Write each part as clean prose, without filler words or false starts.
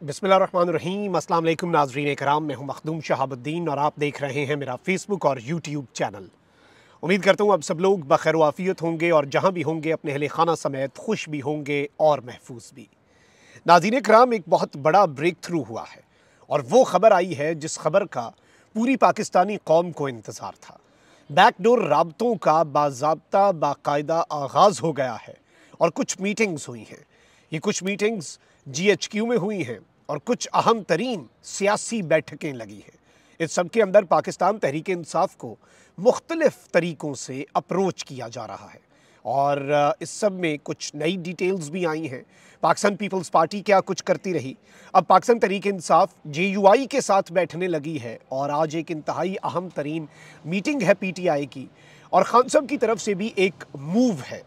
बिस्मिल्लाहिर्रहमानिर्रहीम। अस्सलाम वालेकुम नाज़रीन कराम, मैं हूं मखदूम शहाबुद्दीन और आप देख रहे हैं मेरा फेसबुक और यूट्यूब चैनल। उम्मीद करता हूं अब सब लोग बखैर आफियत होंगे और जहां भी होंगे अपने अहले खाना समेत खुश भी होंगे और महफूज भी। नाज़रीन कराम, एक बहुत बड़ा ब्रेक थ्रू हुआ है और वो खबर आई है जिस खबर का पूरी पाकिस्तानी कौम को इंतज़ार था। बैकडोर राबतों का बाज़ाब्ता बाकायदा आगाज़ हो गया है और कुछ मीटिंग्स हुई हैं। ये कुछ मीटिंग्स GHQ में हुई हैं और कुछ अहम तरीन सियासी बैठकें लगी हैं। इस सब के अंदर पाकिस्तान तहरीक इंसाफ को मुख्तलिफ तरीक़ों से अप्रोच किया जा रहा है और इस सब में कुछ नई डिटेल्स भी आई हैं। पाकिस्तान पीपल्स पार्टी क्या कुछ करती रही, अब पाकिस्तान तहरीक इंसाफ JUI के साथ बैठने लगी है और आज एक इंतहाई अहम तरीन मीटिंग है PTI की और खान साहब की तरफ से भी एक मूव है।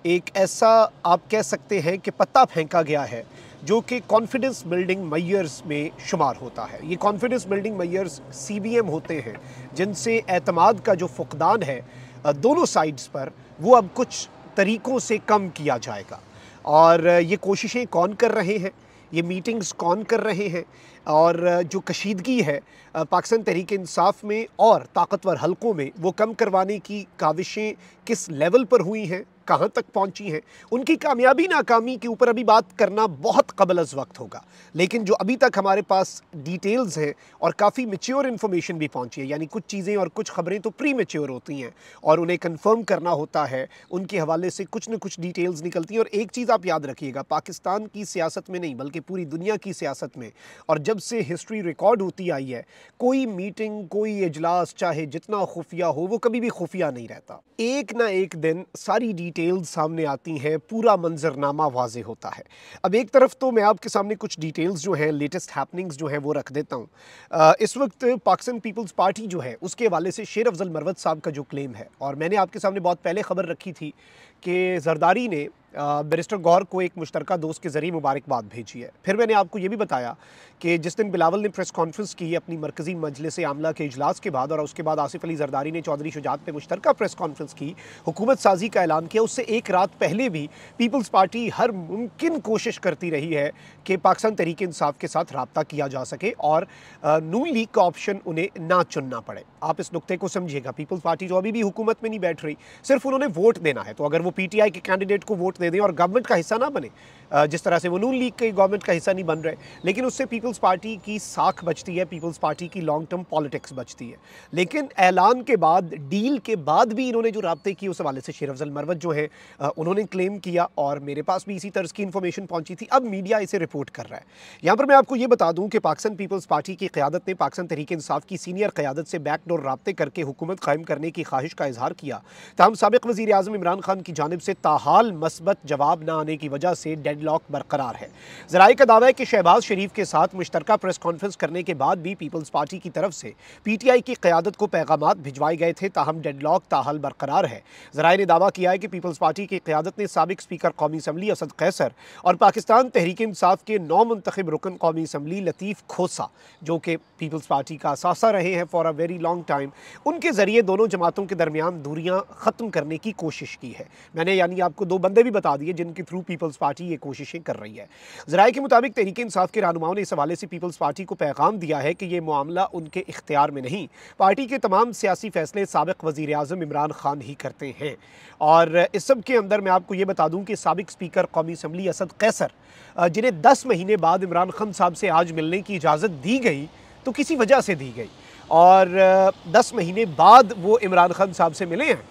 एक ऐसा आप कह सकते हैं कि पत्ता फेंका गया है जो कि कॉन्फिडेंस बिल्डिंग मेजर्स में शुमार होता है। ये कॉन्फिडेंस बिल्डिंग मेजर्स CBM होते हैं जिनसे एतमाद का जो फुकदान है दोनों साइड्स पर वो अब कुछ तरीक़ों से कम किया जाएगा। और ये कोशिशें कौन कर रहे हैं, ये मीटिंग्स कौन कर रहे हैं और जो कशीदगी है पाकिस्तान तहरीक इंसाफ में और ताकतवर हलकों में वो कम करवाने की काविशें किस लेवल पर हुई हैं, कहाँ तक पहुँची हैं, उनकी कामयाबी नाकामी के ऊपर अभी बात करना बहुत कबल अज़ वक्त होगा। लेकिन जो अभी तक हमारे पास डिटेल्स हैं और काफ़ी मैच्योर इन्फॉर्मेशन भी पहुँची है, यानी कुछ चीज़ें और कुछ ख़बरें तो प्री मैच्योर होती हैं और उन्हें कंफर्म करना होता है, उनके हवाले से कुछ न कुछ डिटेल्स निकलती हैं। और एक चीज़ आप याद रखिएगा, पाकिस्तान की सियासत में नहीं बल्कि पूरी दुनिया की सियासत में और जब से हिस्ट्री रिकॉर्ड होती आई है, कोई मीटिंग कोई इजलास चाहे जितना खुफिया हो वो कभी भी खुफिया नहीं रहता। एक ना एक दिन सारी डिटेल्स सामने आती हैं, पूरा मंजरनामा वाज़े होता है। अब एक तरफ तो मैं आपके सामने कुछ डिटेल्स जो हैं, लेटेस्ट हैपनिंग्स जो हैं वो रख देता हूँ। इस वक्त पाकिस्तान पीपल्स पार्टी जो है उसके हवाले से शेर अफजल मरवत साहब का जो क्लेम है, और मैंने आपके सामने बहुत पहले खबर रखी थी कि जरदारी ने बैरिस्टर गौर को एक मुश्तरका दोस्त के ज़रिए मुबारकबाद भेजी है। फिर मैंने आपको ये भी बताया कि जिस दिन बिलावल ने प्रेस कॉन्फ्रेंस की अपनी मरकज़ी मजलिस आमला के इजलास के बाद और उसके बाद आसिफ अली जरदारी ने चौधरी शुजात पे मुश्तरका प्रेस कॉन्फ्रेंस की, हुकूमत साजी का ऐलान किया, उससे एक रात पहले भी पीपल्स पार्टी हर मुमकिन कोशिश करती रही है कि पाकिस्तान तहरीक इंसाफ के साथ रब्ता किया जा सके और नून लीग का ऑप्शन उन्हें ना चुनना पड़े। आप इस नुक्ते को समझिएगा, पीपल्स पार्टी जो अभी भी हुकूमत में नहीं बैठ रही, सिर्फ उन्होंने वोट देना है। तो अगर वो PTI के कैंडिडेट को वोट दे दें और गवर्नमेंट का हिस्सा ना बने, जिस तरह से वो नून लीग के गवर्नमेंट का हिस्सा नहीं बन रहे, लेकिन उससे पीपल्स पार्टी की साख बचती है, पीपल्स पार्टी की लॉन्ग टर्म पॉलिटिक्स बचती है। लेकिन ऐलान के बाद, डील के बाद भी इन्होंने जो राब्ते किए उस हवाले से शेर अफजल मरवत जो है उन्होंने क्लेम किया और मेरे पास भी इसी तर्ज की इन्फॉर्मेशन पहुंची थी। अब मीडिया इसे रिपोर्ट कर रहा है। यहाँ पर मैं आपको ये बता दूं कि पाकिस्तान पीपल्स पार्टी की क़यादत ने पाकिस्तान तहरीक इंसाफ की सीनियर क़यादत से बैकडोर राब्ते करके हुकूमत कायम करने की ख्वाहिश का इजहार किया। ताहम साबिक़ वज़ीर आज़म इमरान खान की जानिब से ताहाल मस्बत जवाब न आने की वजह से डेडलॉक बरकरार है। ज़राए का दावा है कि शहबाज शरीफ के साथ मुश्तरका प्रेस कॉन्फ्रेंस करने के बाद भी पीपल्स पार्टी की तरफ से PTI की क़यादत को पैगामात भिजवाए गए थे, ताहम डेडलॉक ताहाल बरकरार है। ज़राए ने दावा किया है कि पीपल्स पार्टी की क़यादत ने साबिक़ स्पीकर कौमी असम्बली असद कैसर और पाकिस्तान तहरीक इंसाफ के नौ मुंतखब रुकन कौमी असम्बली लतीफ़ खोसा, जो कि पीपल्स पार्टी का असासा रहे हैं for a very long time, उनके ज़रिए दोनों जमातों के दरमियान दूरियाँ ख़त्म करने की कोशिश की है। मैंने यानी आपको दो बंदे भी बता दिए जिनके थ्रू पीपल्स पार्टी ये कोशिशें कर रही है। ज़राए के मुताबिक तहरीक इंसाफ के रहनुमाओं ने इस हवाले से पीपल्स पार्टी को पैगाम दिया है कि ये मामला उनके इख्तियार में नहीं, पार्टी के तमाम सियासी फैसले साबिक़ वज़ीर आज़म इमरान खान ही करते हैं। और इस सब के अंदर मैं आपको ये बता दूं कि साबिक़ स्पीकर कौमी असम्बली असद कैसर, जिन्हें 10 महीने बाद इमरान खान साहब से आज मिलने की इजाज़त दी गई, तो किसी वजह से दी गई और 10 महीने बाद वो इमरान खान साहब से मिले हैं।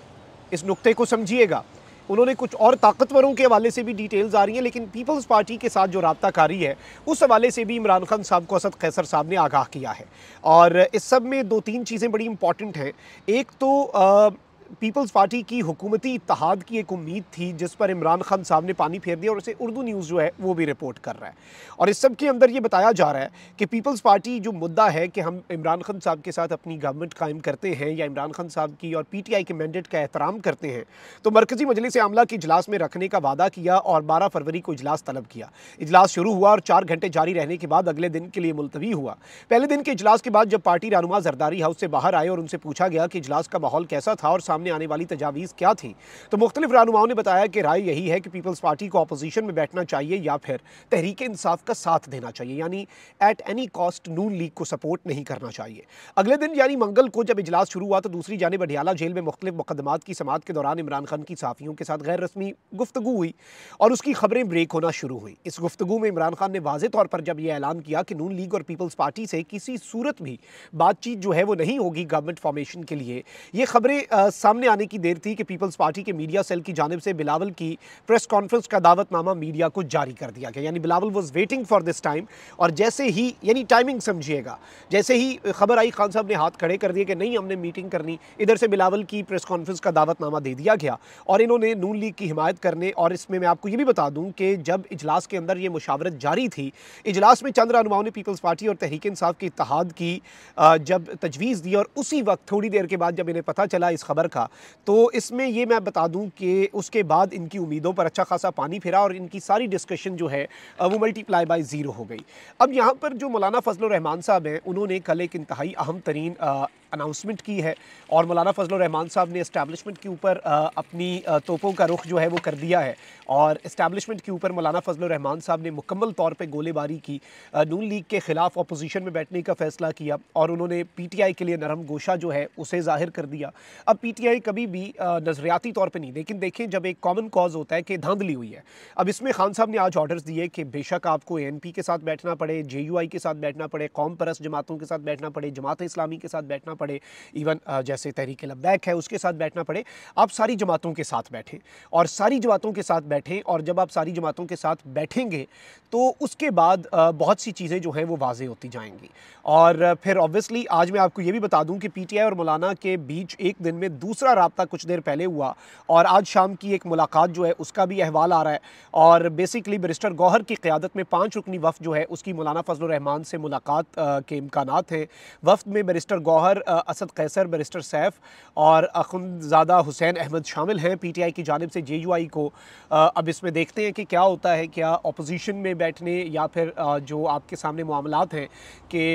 इस नुक्ते को समझिएगा। उन्होंने कुछ और ताकतवरों के हवाले से भी डिटेल्स आ रही हैं, लेकिन पीपल्स पार्टी के साथ जो राब्ताकारी है उस हवाले से भी इमरान खान साहब को असद कैसर साहब ने आगाह किया है। और इस सब में 2-3 चीज़ें बड़ी इंपॉर्टेंट हैं। एक तो पीपल्स पार्टी की हुकूमती इत्तेहाद की एक उम्मीद थी जिस पर इमरान खान साहब ने पानी फेर दिया और उसे उर्दू न्यूज़ जो है वो भी रिपोर्ट कर रहा है। और इस सब के अंदर ये बताया जा रहा है कि पीपल्स पार्टी जो मुद्दा है कि हम इमरान खान साहब के साथ अपनी गवर्नमेंट कायम करते हैं या इमरान खान साहब की और PTI के मैंडेट का एहतराम करते हैं, तो मरकज़ी मजलिस आमला के इजलास में रखने का वादा किया और 12 फरवरी को इजलास तलब किया। इजलास शुरू हुआ और 4 घंटे जारी रहने के बाद अगले दिन के लिए मुलतवी हुआ। पहले दिन के इजलास के बाद जब पार्टी रहनुमा जरदारी हाउस से बाहर आए और उनसे पूछा गया कि इजलास का माहौल कैसा था और सामने सामने आने वाली तजावीज़ क्या थी। तो मुख्तलिफ रहनुमाओं ने बताया कि राय यही है कि पीपल्स पार्टी को अपोजिशन में बैठना चाहिए या फिर तहरीक इंसाफ का साथ देना चाहिए, यानी at any cost Noon league को सपोर्ट नहीं करना चाहिए। अगले दिन यानी मंगल को जब इजलास शुरू हुआ तो दूसरी जानिब अडियाला जेल में मुख्तलिफ मुकदमात की समाअत के दौरान इमरान खान की सहाफ़ियों के साथ गैर रस्मी गुफ्तगू हुई और उसकी खबरें ब्रेक होना शुरू हुई। इस गुफ्तगू में इमरान खान ने वाज़े तौर पर जब यह ऐलान किया कि नून लीग और पीपल्स पार्टी से किसी सूरत भी बातचीत जो है वो नहीं होगी गवर्नमेंट फॉर्मेशन के लिए, ये खबरें सामने आने की देर थी कि पीपल्स पार्टी के मीडिया सेल की जानिब से बिलावल की प्रेस कॉन्फ्रेंस का दावतनामा मीडिया को जारी कर दिया गया। यानी Bilawal was waiting for this time, और जैसे ही, यानी टाइमिंग समझिएगा, जैसे ही खबर आई खान साहब ने हाथ खड़े कर दिए कि नहीं हमने मीटिंग करनी, इधर से बिलावल की प्रेस कॉन्फ्रेंस का दावतनामा दे दिया गया और इन्होंने नून लीग की हिमायत करने। और इसमें मैं आपको ये भी बता दूं कि जब इजलास के अंदर ये मुशावरत जारी थी, इजलास में चंद रहनुमाओं ने पीपल्स पार्टी और तहरीक इंसाफ के इत्तेहाद की जब तजवीज़ दी और उसी वक्त थोड़ी देर के बाद जब इन्हें पता चला इस खबर का, तो इसमें ये मैं बता दूं कि उसके बाद इनकी उम्मीदों पर अच्छा खासा पानी फिरा और इनकी सारी डिस्कशन जो है वो मल्टीप्लाई बाय ज़ीरो हो गई। अब यहाँ पर जो मौलाना फजलुर रहमान साहब हैं, उन्होंने कल एक इंतहाई अहम तरीन अनाउंसमेंट की है और मौलाना फजलुर रहमान साहब ने इस्टेब्लिशमेंट के ऊपर अपनी तोपों का रुख जो है वो कर दिया है और इस्टेब्लिशमेंट के ऊपर मौलाना फजलुर रहमान साहब ने मुकम्मल तौर पे गोलेबारी की, नून लीग के ख़िलाफ़ अपोजिशन में बैठने का फ़ैसला किया और उन्होंने पीटीआई के लिए नरम गोशा जो है उसे ज़ाहिर कर दिया। अब पीटीआई कभी भी नज़रियाती तौर पर नहीं, लेकिन देखें जब एक कॉमन कॉज होता है कि धांधली हुई है। अब इसमें खान साहब ने आज ऑर्डर्स दिए कि बेशक आपको एएनपी के साथ बैठना पड़े, जेयूआई के साथ बैठना पड़े, कौम परस्त जमातों के साथ बैठना पड़े, जमात इस्लामी के साथ बैठना पड़े, इवन जैसे तहरीक लब्बैक है उसके साथ बैठना पड़े, आप सारी जमातों के साथ बैठें और सारी जमातों के साथ बैठें। और जब आप सारी जमातों के साथ बैठेंगे तो उसके बाद बहुत सी चीज़ें जो हैं वो वाज़े होती जाएंगी। और फिर ऑब्वियसली आज मैं आपको ये भी बता दूं कि पीटीआई और मौलाना के बीच एक दिन में दूसरा राब्ता कुछ देर पहले हुआ और आज शाम की एक मुलाकात जो है उसका भी अहवाल आ रहा है और बेसिकली बैरिस्टर गौहर की क़यादत में 5 रुकनी वफ़द जो है उसकी मौलाना फजलुर रहमान से मुलाकात के इम्कानात हैं। वफ़द में बैरिस्टर गौहर, असद कैसर, बैरिस्टर सैफ और अखुंदज़ादा हुसैन अहमद शामिल हैं पीटीआई की जानिब से जेयूआई को। अब इसमें देखते हैं कि क्या होता है, क्या अपोजिशन में बैठने या फिर जो आपके सामने मामलात हैं कि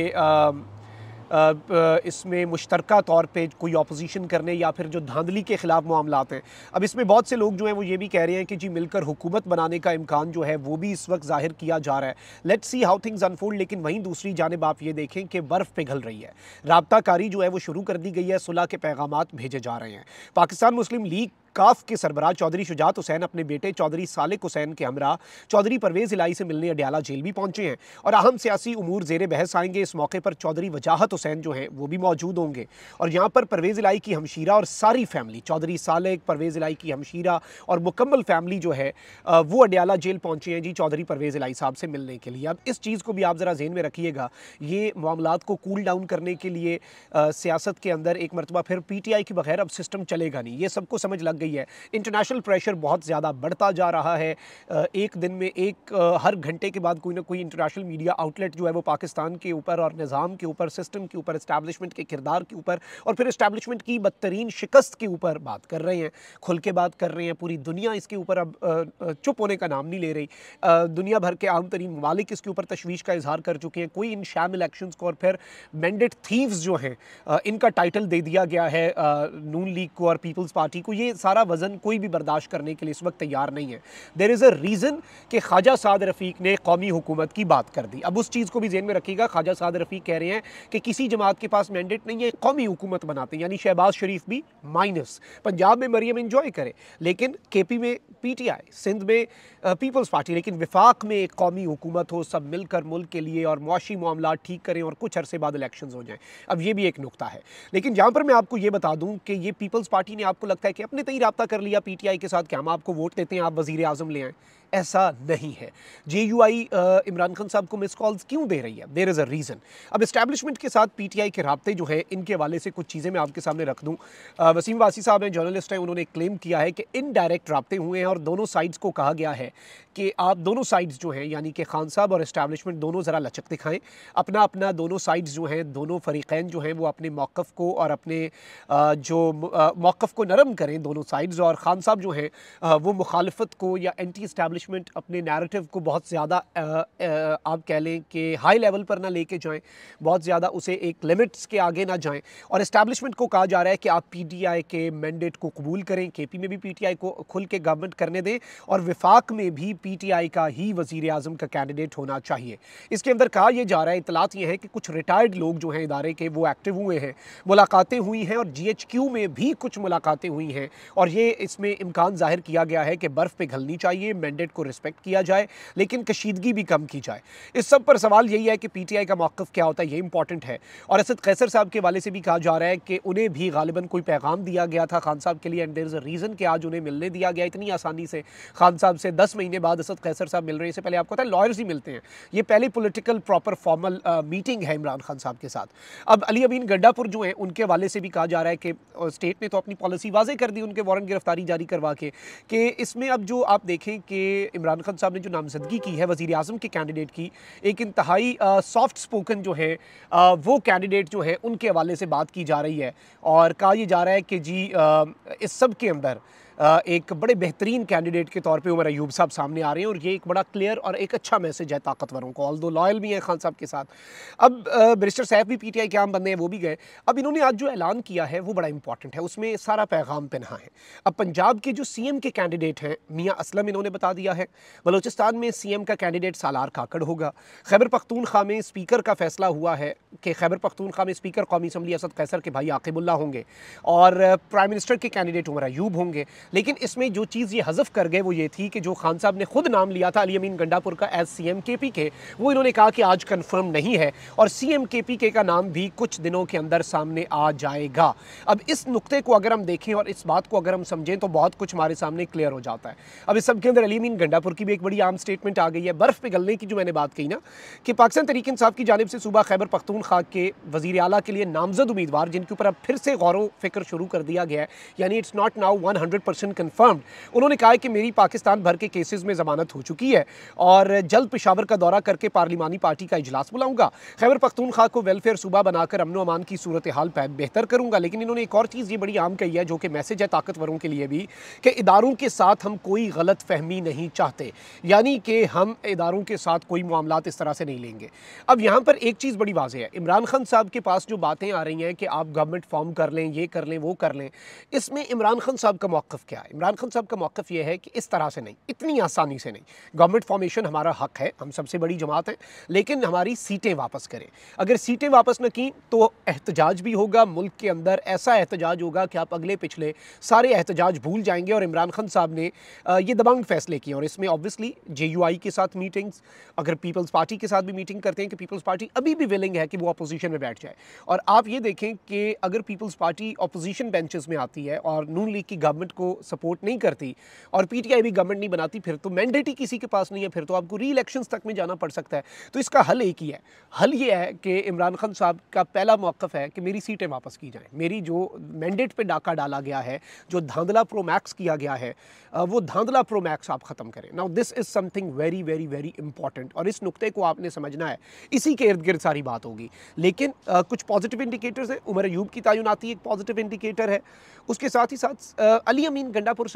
इसमें मुश्तरका तौर पे कोई अपोजिशन करने या फिर जो धांधली के ख़िलाफ़ मामलात हैं। अब इसमें बहुत से लोग जो हैं वो ये भी कह रहे हैं कि जी मिलकर हुकूमत बनाने का इम्कान जो है वो भी इस वक्त ज़ाहिर किया जा रहा है। Let's see how things unfold. लेकिन वहीं दूसरी जानिब आप ये देखें कि बर्फ़ पिघल रही है, राब्ता कारी जो है वो शुरू कर दी गई है, सुलह के पैगामात भेजे जा रहे हैं। पाकिस्तान मुस्लिम लीग काफ के सरबराह चौधरी शुजात हुसैन अपने बेटे चौधरी सालिक हुसैन के हमरा चौधरी परवेज़ इलाही से मिलने अडियाला जेल भी पहुंचे हैं और अहम सियासी उमूर ज़ेर बहस आएंगे। इस मौके पर चौधरी वजाहत हुसैन जो हैं वो भी मौजूद होंगे और यहाँ पर परवेज़ इलाही की हमशीरा और सारी फैमिली, चौधरी सालिक, परवेज़ इलाही की हमशीरा और मुकम्मल फैमिली जो है वो अडियाला जेल पहुँचे हैं जी चौधरी परवेज़ इलाही साहब से मिलने के लिए। अब इस चीज़ को भी आप ज़रा ज़हन में रखिएगा, ये मामलात को कूल डाउन करने के लिए सियासत के अंदर एक मरतबा फिर पीटीआई के बगैर अब सिस्टम चलेगा नहीं, ये सबको समझ लग गई है। इंटरनेशनल प्रेशर बहुत ज़्यादा बढ़ता जा रहा है। एक दिन में हर घंटे के बाद कोई ना कोई इंटरनेशनल मीडिया आउटलेट जो है वो पाकिस्तान के ऊपर और निज़ाम के ऊपर, सिस्टम के ऊपर, इस्टेब्लिशमेंट के किरदार के ऊपर और फिर इस्टेब्लिशमेंट की बदतरीन शिकस्त के ऊपर बात कर रहे हैं, खुल के बात कर रहे हैं। पूरी दुनिया इसके ऊपर अब चुप होने का नाम नहीं ले रही। दुनिया भर के आम तरीन ममालिक इसके ऊपर तशवीश का इजहार कर चुके हैं। कोई इन शैम इलेक्शंस को और फिर मैंडेट थीव्स जो हैं इनका टाइटल दे दिया गया है नून लीग को और पीपल्स पार्टी को। ये सारा वजन कोई भी बर्दाश्त करने के लिए इस वक्त तैयार नहीं है। देयर इज़ अ रीज़न कि ख्वाजा साद रफ़ीक ने कौमी हुकूमत की बात कर दी। अब उस चीज़ को भी ज़हन में रखिएगा, ख्वाजा साद रफ़ीक कह रहे हैं कि किसी जमात के पास मैंडेट नहीं है, कौमी हुकूमत बनाते हैं, यानी शहबाज शरीफ भी माइनस, पंजाब में मरियम इंजॉय करे लेकिन केपी में पीटीआई, सिंध में पीपल्स पार्टी, लेकिन विफाक में एक कौमी हुकूमत हो, सब मिलकर मुल्क के लिए और मुआशी मामला ठीक करें और कुछ अरसे बाद इलेक्शंस हो जाएं। अब ये भी एक नुकता है। लेकिन जहाँ पर मैं आपको ये बता दूँ कि ये पीपल्स पार्टी ने, आपको लगता है कि अपने तय राब्ता कर लिया पीटीआई के साथ कि हम आपको वोट देते हैं, आप वज़ीर आज़म ले आएँ, ऐसा नहीं है। जेयूआई इमरान खान साहब को मिस कॉल्स क्यों दे रही है? There is a reason. अब इस्टेब्लिशमेंट के साथ पीटीआई के राब्ते जो हैं इनके हवाले से कुछ चीज़ें मैं आपके सामने रख दूँ। वसीम वासी साहब हैं, जर्नलिस्ट हैं, उन्होंने क्लेम किया है कि इनडायरेक्ट राब्ते हुए हैं और दोनों साइड्स को कहा गया है कि आप दोनों साइड्स जो हैं यानी कि खान साहब और इस्टेब्लिशमेंट दोनों ज़रा लचक दिखाएं, अपना अपना दोनों साइड्स जो हैं, दोनों फ़रीक़ैन जो हैं वो अपने मौक़िफ़ को और अपने मौक़िफ़ को नरम करें दोनों साइड्स, और खान साहब जो हैं वो मुखालफत को या एंटी इस्टेब्लिशमेंट इस्टेब्लिशमेंट अपने नैरेटिव को बहुत ज़्यादा आप कह लें कि हाई लेवल पर ना लेके जाएं, बहुत ज़्यादा उसे एक लिमिट्स के आगे ना जाएं। और इस्टेब्लिशमेंट को कहा जा रहा है कि आप पीटीआई के मैंडेट को कबूल करें, केपी में भी पीटीआई को खुल के गवर्नमेंट करने दें और विफाक में भी पीटीआई का ही वज़ीर आज़म का कैंडिडेट होना चाहिए। इसके अंदर कहा यह जा रहा है, इतलात ये है कि कुछ रिटायर्ड लोग जो हैं इदारे के वो एक्टिव हुए हैं, मुलाकातें हुई हैं और जीएचक्यू में भी कुछ मुलाकातें हुई हैं और ये इसमें इम्कान जाहिर किया गया है कि बर्फ़ पिघलनी चाहिए, मैंडेट को रिस्पेक्ट किया जाए लेकिन कशीदगी भी कम की जाए। इस सब पर सवाल यही है कि पीटीआई का मौक़िफ़ क्या होता है, ये इंपॉर्टेंट है। और असद कैसर साहब के वाले से भी कहा जा रहा है कि उन्हें भी गालिबन कोई पैगाम दिया गया था खान साहब के लिए and there is a reason कि आज उन्हें मिलने दिया गया इतनी आसानी से। खान साहब से 10 महीने बाद असद कैसर साहब मिल रहे हैं, इससे पहले आपको पता है लॉयर्स ही मिलते हैं। ये पहले पॉलिटिकल प्रॉपर फॉर्मल मीटिंग है इमरान खान साहब के साथ। अब अली अमीन गंडापुर जो हैं उनके वाले से भी कहा जा रहा है कि स्टेट ने तो अपनी पॉलिसी वाज़ेह कर दी उनके वारंट गिरफ्तारी जारी करवा के, कि इसमें अब जो आप देखें कि इमरान खान साहब ने जो नामजदगी की है वज़ीर आज़म के कैंडिडेट की, एक इंतहाई सॉफ्ट स्पोकन जो है वो कैंडिडेट जो है उनके हवाले से बात की जा रही है और कहा यह जा रहा है कि जी इस सब के अंदर एक बड़े बेहतरीन कैंडिडेट के तौर पे उमर अयूब साहब सामने आ रहे हैं और ये एक बड़ा क्लियर और एक अच्छा मैसेज है ताकतवरों को, ऑल दो लॉयल भी हैं खान साहब के साथ। अब बैरिस्टर साहब भी पीटीआई के आम बंदे हैं, वो भी गए। अब इन्होंने आज जो ऐलान किया है वो बड़ा इंपॉर्टेंट है, उसमें सारा पैगाम पन्हा है। अब पंजाब के जो सीएम के कैंडिडेट हैं मियाँ असलम, इन्होंने बता दिया है। बलोचिस्तान में सीएम का कैंडिडेट सालार काकड़ होगा। खैबर पख्तूनख्वा में स्पीकर का फैसला हुआ है कि खैबर पख्तूनख्वा में स्पीकर कौमी असम्बली असद कैसर के भाई आकिबुल्ला होंगे और प्राइम मिनिस्टर के कैंडिडेट उमर अयूब होंगे। लेकिन इसमें जो चीज़ ये हज़फ कर गए वो ये थी कि जो खान साहब ने खुद नाम लिया था अली अमीन गंडापुर का एज सीएम केपीके, वो इन्होंने कहा कि आज कंफर्म नहीं है और सीएम केपीके का नाम भी कुछ दिनों के अंदर सामने आ जाएगा। अब इस नुक्ते को अगर हम देखें और इस बात को अगर हम समझें तो बहुत कुछ हमारे सामने क्लियर हो जाता है। अब इस सब के अंदर अली अमीन गंडापुर की भी एक बड़ी आम स्टेटमेंट आ गई है। बर्फ़ पिघलने की जो मैंने बात कही ना कि पाकिस्तान तहरीक इंसाफ की जानिब से सूबा खैबर पख्तूनख्वा के वज़ीर आला के लिए नामजद उम्मीदवार जिनके ऊपर अब फिर से गौर व फिक्र शुरू कर दिया गया है, यानी इट्स नॉट नाउ 100% कन्फर्म्ड। उन्होंने कहा है कि मेरी पाकिस्तान भर के केसेस में ज़मानत हो चुकी है और जल्द पेशावर का दौरा करके पार्लिमानी पार्टी का इजलास बुलाऊंगा। खैबर पख्तूनख्वा को वेलफेयर सूबा बनाकर अमन अमान की सूरत हाल बेहतर करूंगा। लेकिन इन्होंने एक और चीज़ ये बड़ी आम कही है जो कि मैसेज है ताकतवरों के लिए भी, कि इदारों के साथ हम कोई गलत फहमी नहीं चाहते, यानी कि हम इदारों के साथ कोई मामलात इस तरह से नहीं लेंगे। अब यहाँ पर एक चीज़ बड़ी वाज़ेह है, इमरान खान साहब के पास जो बातें आ रही हैं कि आप गवर्नमेंट फॉर्म कर लें, ये कर लें, वो कर लें, इसमें इमरान खान साहब का मौक़िफ़ क्या है? इमरान खान साहब का मौक़िफ़ ये है कि इस तरह से नहीं, इतनी आसानी से नहीं। गवर्नमेंट फॉर्मेशन हमारा हक है, हम सबसे बड़ी जमात है, लेकिन हमारी सीटें वापस करें। अगर सीटें वापस न की तो एहतजाज भी होगा, मुल्क के अंदर ऐसा एहतजाज होगा कि आप अगले पिछले सारे एहतजाज भूल जाएंगे। और इमरान खान साहब ने ये दबंग फैसले किए और इसमें ऑब्वियसली JUI के साथ मीटिंग्स, अगर पीपल्स पार्टी के साथ भी मीटिंग करते हैं कि पीपल्स पार्टी अभी भी विलिंग है कि वो अपोजिशन में बैठ जाए। और आप ये देखें कि अगर पीपल्स पार्टी अपोजिशन बेंचेस में आती है और नून लीग की गवर्नमेंट को सपोर्ट नहीं करती और पीटीआई भी गवर्नमेंट नहीं बनाती, फिर तो मैंडेट ही किसी के पास नहीं है, फिर तो आपको री इलेक्शंस तक में जाना पड़ सकता है। तो इसका हल एक ही है, हल ये है कि इमरान खान साहब का पहला मौक़िफ़ है कि मेरी सीटें वापस की जाएं। मेरी जो मैंडेट पे डाका डाला गया है, जो धांधला प्रो मैक्स किया गया है, वो धांधला प्रो मैक्स आप ख़त्म करें। Now this is something very very very important और इस नुक्ते को आपने समझना है, इसी के इर्द गिर्द सारी बात होगी। लेकिन कुछ पॉजिटिव इंडिकेटर्स हैं। उमर अयूब की तैनाती एक पॉजिटिव इंडिकेटर है। उसके साथ ही साथ अली अमीन गंडापुर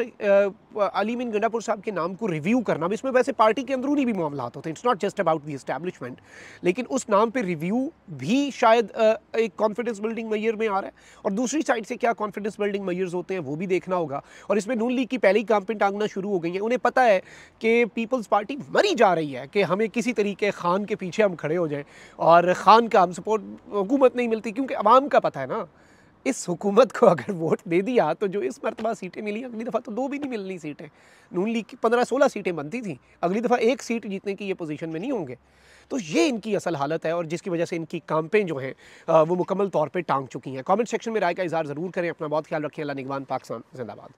साहब के नाम को रिव्यू करना, अब इसमें वैसे पार्टी के अंदरूनी भी मामलात होते हैं, it's not just about the establishment, लेकिन उस नाम पे रिव्यू भी शायद एक कॉन्फिडेंस बिल्डिंग मेजर में आ रहा है। और दूसरी साइड से क्या कॉन्फिडेंस बिल्डिंग मेजर्स होते हैं वो भी देखना होगा। और इसमें नून लीग की पहली कैंपेन टांगना शुरू हो गई है। उन्हें पता है कि पीपल्स पार्टी मरी जा रही है कि हमें किसी तरीके खान के पीछे हम खड़े हो जाएं और खान का हम सपोर्ट हुकूमत नहीं मिलती, क्योंकि अवाम का पता है ना, इस हुकूमत को अगर वोट दे दिया तो जो इस मरतबा सीटें मिली, अगली दफ़ा तो 2 भी नहीं मिलनी सीटें। नून लीग की 15-16 सीटें बनती थी, अगली दफ़ा 1 सीट जीतने की ये पोजीशन में नहीं होंगे। तो ये इनकी असल हालत है और जिसकी वजह से इनकी कैंपेन जो हैं वो मुकम्मल तौर पे टांग चुकी हैं। कमेंट सेक्शन में राय का इज़हार ज़रूर करें। अपना बहुत ख्याल रखें। अल्लाह निगहबान। पाकिस्तान जिंदाबाद।